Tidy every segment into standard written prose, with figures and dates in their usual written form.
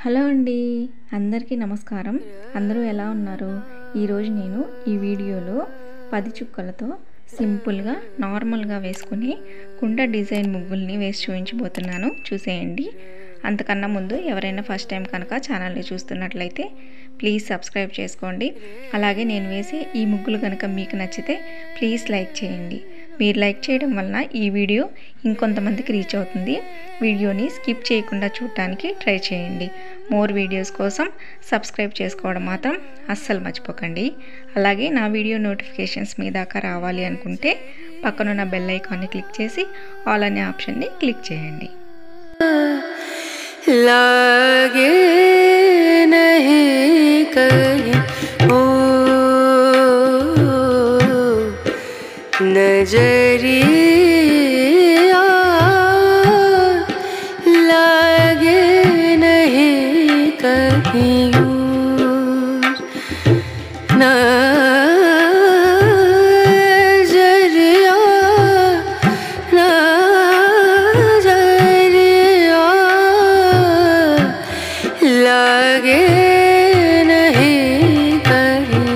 Hello అండి, అందరికీ నమస్కారం. అందరూ ఎలా ఉన్నారు? ఈరోజు నేను ఈ వీడియోలో 10 చుక్కలతో సింపుల్గా నార్మల్గా వేసుకుని కుండ డిజైన్ ముగ్గుల్ని వేసి చూపించబోతున్నాను. చూసేయండి. అంతకన్నా ముందు ఎవరైనా ఫస్ట్ టైం కనుక ఛానల్ని చూస్తున్నట్లయితే ప్లీజ్ సబ్స్క్రైబ్ చేసుకోండి. అలాగే నేను వేసే ఈ ముగ్గులు కనుక మీకు నచ్చితే ప్లీజ్ లైక్ చేయండి. మీరు లైక్ చేయడం వలన ఈ వీడియో ఇంకొంతమందికి రీచ్ అవుతుంది. వీడియోని స్కిప్ చేయకుండా చూడటానికి ట్రై చేయండి. మోర్ వీడియోస్ కోసం సబ్స్క్రైబ్ చేసుకోవడం మాత్రం అస్సలు మర్చిపోకండి. అలాగే నా వీడియో నోటిఫికేషన్స్ మీ దాకా రావాలి అనుకుంటే పక్కనున్న బెల్ ఐకాన్ని క్లిక్ చేసి ఆల్ అనే ఆప్షన్ని క్లిక్ చేయండి. लागे नहीं कहीं ओ नजरिया, लागे नहीं कहीं नजरिया, लागे नहीं कहीं,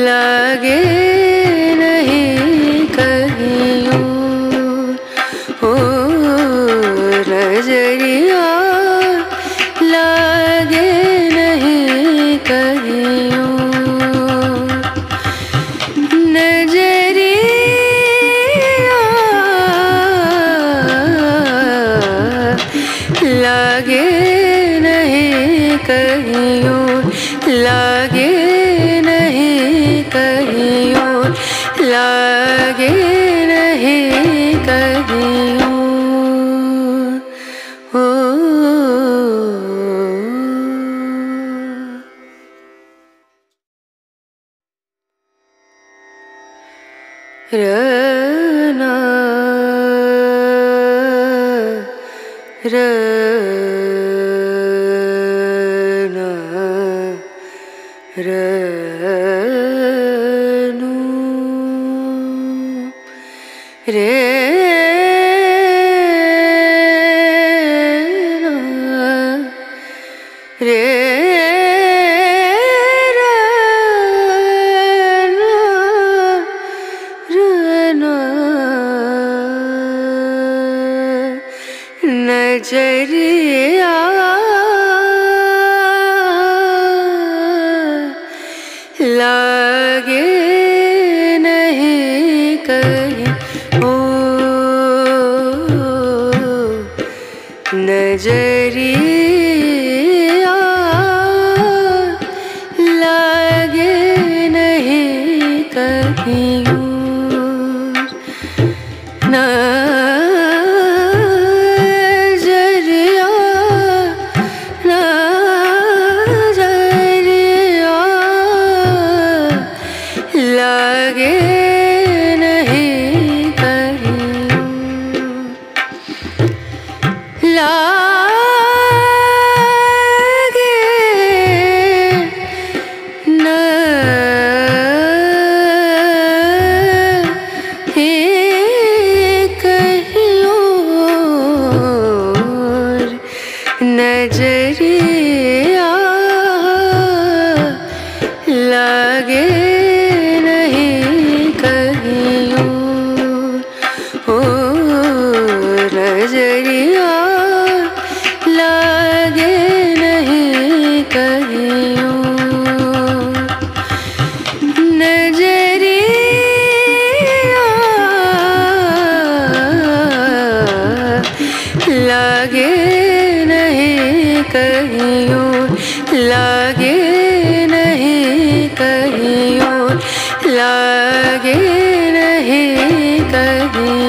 लागे नहीं कहीं और नजरिया, लागे नजरिया, लागे नहीं कहीं नजरिया, लागे नहीं कहीं लागे नहीं कहीं लागे नहीं कहीं रना रना रनु रे रे नजरिया, लागे नहीं कहीं ओ नजरिया, लागे नहीं कहीं नजरिया, नजरिया, लागे नहीं कहीं लागे नहीं कहीं और नजरिया, लागे नहीं कहीं और नजरिया, लागे नहीं कहीं नजरिया, लागे नहीं कहीं लागे नहीं कहीं लागे नहीं कहीं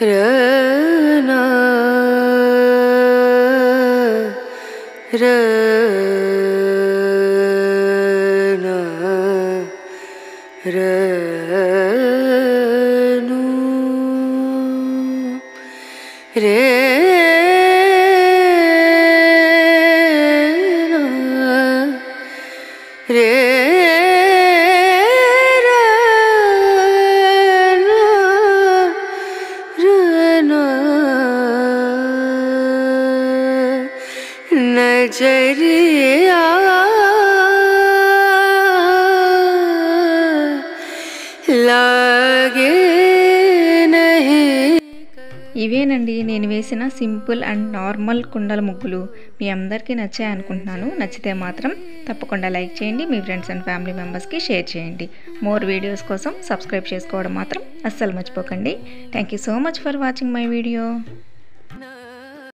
रना रना रनु रे रे नजरिया लागे नहीं। ఇవేనండి నేను వేసిన సింపుల్ అండ్ నార్మల్ కుండల ముగ్గులు. మీ అందరికీ నచ్చాయి అనుకుంటున్నాను. నచ్చితే మాత్రం తప్పకుండా లైక్ చేయండి, మీ ఫ్రెండ్స్ అండ్ ఫ్యామిలీ మెంబర్స్కి షేర్ చేయండి. మోర్ వీడియోస్ కోసం సబ్స్క్రైబ్ చేసుకోవడం మాత్రం అస్సలు మర్చిపోకండి. Thank you so much for watching my video.